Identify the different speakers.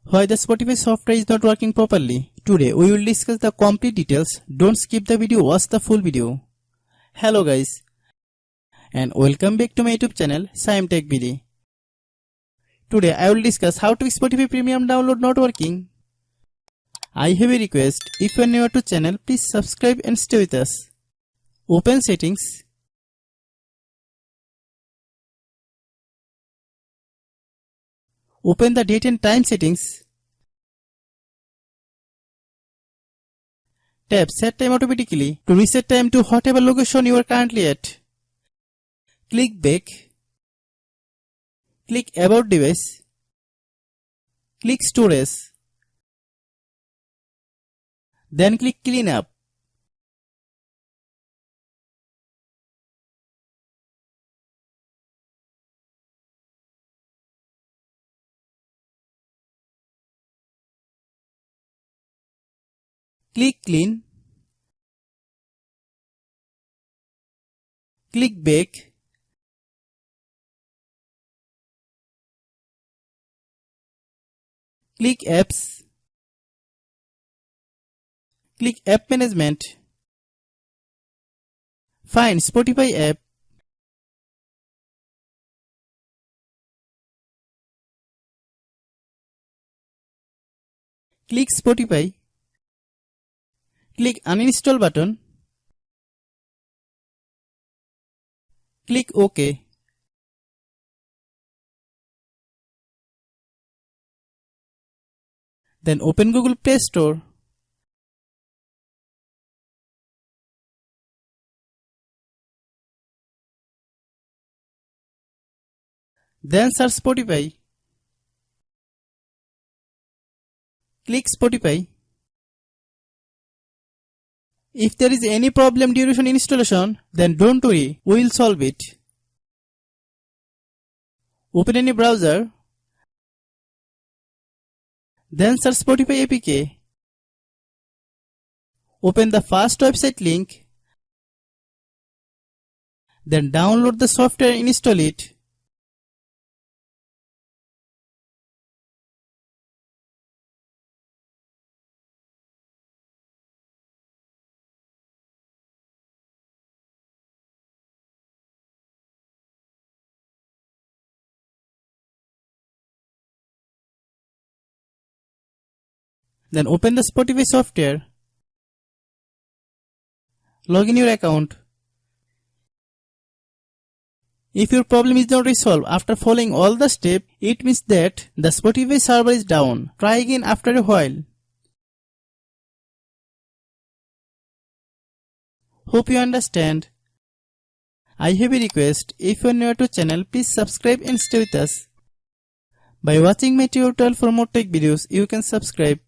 Speaker 1: Why the Spotify software is not working properly. Today we will discuss the complete details. Don't skip the video, watch the full video. Hello guys and welcome back to my YouTube channel Shaem TechBD. Today I will discuss how to Spotify premium download not working. I have a request. If you are new to channel, please subscribe and stay with us. Open settings. Open the date and time settings. Tap set time automatically to reset time to whatever location you are currently at. Click back. Click about device. Click storage. Then click clean up. Click clean. Click back. Click apps. Click app management. Find Spotify app. Click Spotify. Click uninstall button. Click OK. Then open Google Play Store. Then search Spotify. Click Spotify. If there is any problem during installation, then don't worry, we will solve it. Open any browser. Then search Spotify APK. Open the first website link. Then download the software and install it. Then open the Spotify software. Log in your account. If your problem is not resolved after following all the steps, it means that the Spotify server is down. Try again after a while. Hope you understand. I have a request. If you are new to channel, please subscribe and stay with us. By watching my tutorial for more tech videos, you can subscribe.